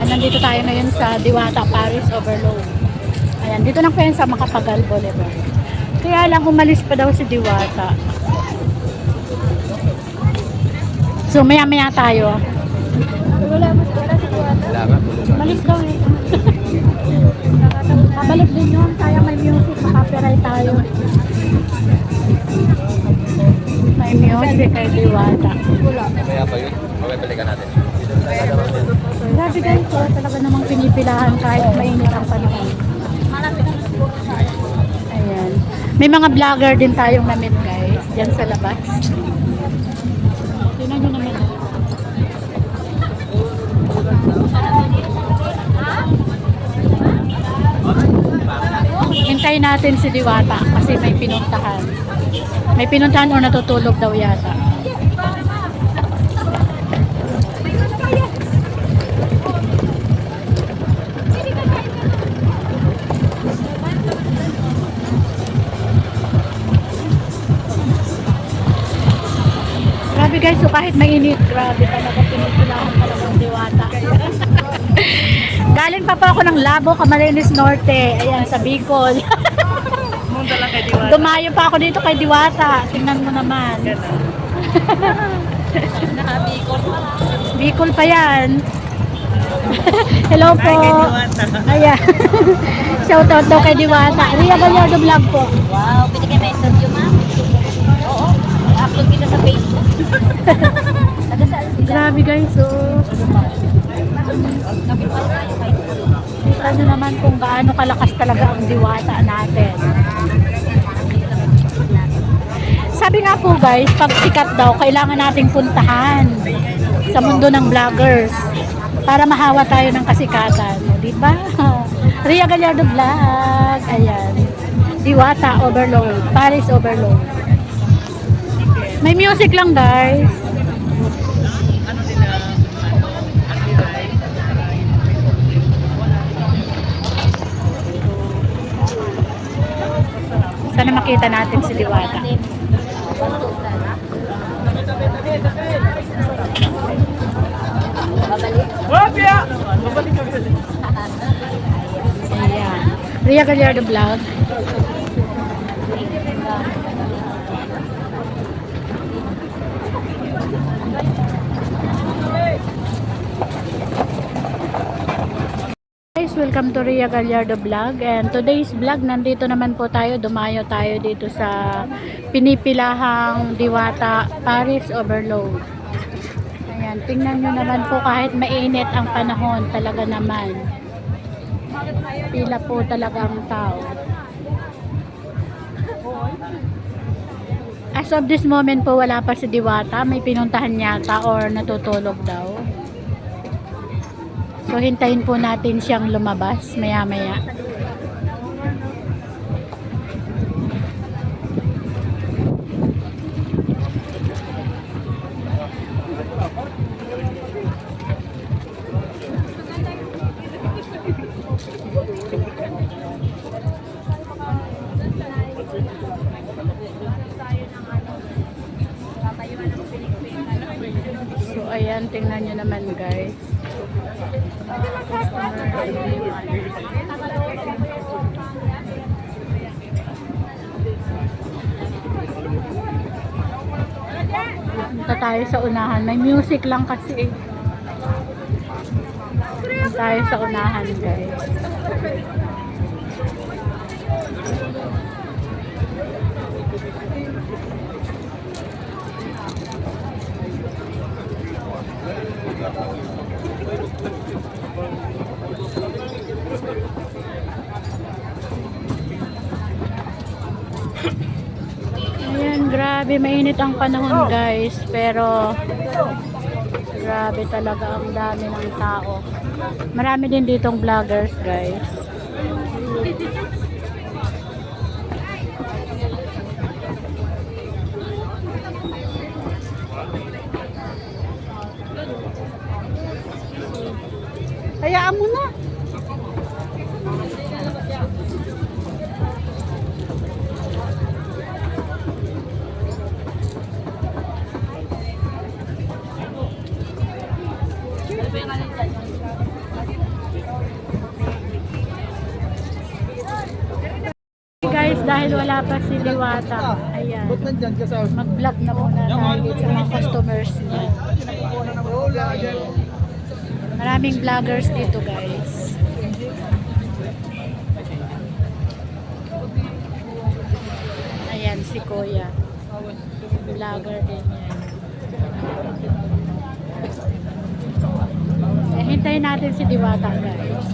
Nandito tayo ngayon sa Diwata Paris Overload. Ayan, dito lang po yan sa Makapagal Boulevard. Kaya lang umalis pa daw si Diwata. So maya maya tayo. Wala si Diwata. Umalis daw eh. Kabalik din yun. Kaya may music. Makapiray tayo. May music kay Diwata. Kaya pa yun? Mabibalikan natin. Grabe guys, so, talaga namang pinipilahan kahit mainit ang panahon. Ayan. May mga vlogger din tayong na-meet guys, dyan sa labas. Tingnan nyo naman. Hintayin natin si Diwata kasi may pinuntahan. May pinuntahan o natutulog daw yata. Grabe guys, so kahit mainit, grabe talaga pinipilahan talaga ng Diwata. Galing pa po ako ng Labo, Camarines Norte. Ayan, sa Bicol. Munta lang kay Diwata. Dumayo pa ako dito kay Diwata. Tingnan mo naman. Naka-Bicol pa. Bicol pa yan. Hello po. Hi kay Diwata. Ayan. Shoutout daw kay Diwata. Ria Gallardo Vlog po. Wow, pwede kayo message yun, ma'am? Oo. I-upload kita sa Facebook. Taga-saan sila? Grabe guys, so kita nyo naman kung gaano kalakas talaga ang Diwata natin. Sabi nga po guys, pag sikat daw, kailangan nating puntahan sa mundo ng vloggers para mahawa tayo ng kasikatan. Diba? Ria Gallardo Vlog. Ayan. Diwata Overload. Paris Overload. May music lang guys. Sana makita natin si Diwata. Ayan. Ria Gallardo Vlog. Guys, welcome to Ria Gallardo Vlog, and today's vlog, nandito naman po tayo, dumayo tayo dito sa pinipilahang Diwata Paris Overload. Ayan, tingnan nyo naman po kahit mainit ang panahon, talaga naman pila po talaga ang tao. As of this moment po, wala pa si Diwata, may pinuntahan yata or natutulog daw. So, hintayin po natin siyang lumabas maya-maya. So, ayan, tingnan nyo naman guys. Punta tayo sa unahan. May music lang kasi. Punta tayo sa unahan guys. Ayan, grabe mainit ang panahon guys, pero grabe talaga ang dami ng tao. Marami din ditong vloggers guys. Hayaan mo na. Dahil wala pa si Liwata. Ayan. Mag-vlog na muna tayo sa mga customers niya. Maraming vloggers dito guys. Ayan si Kuya. Vlogger din yan. Hintayin natin si Diwata guys.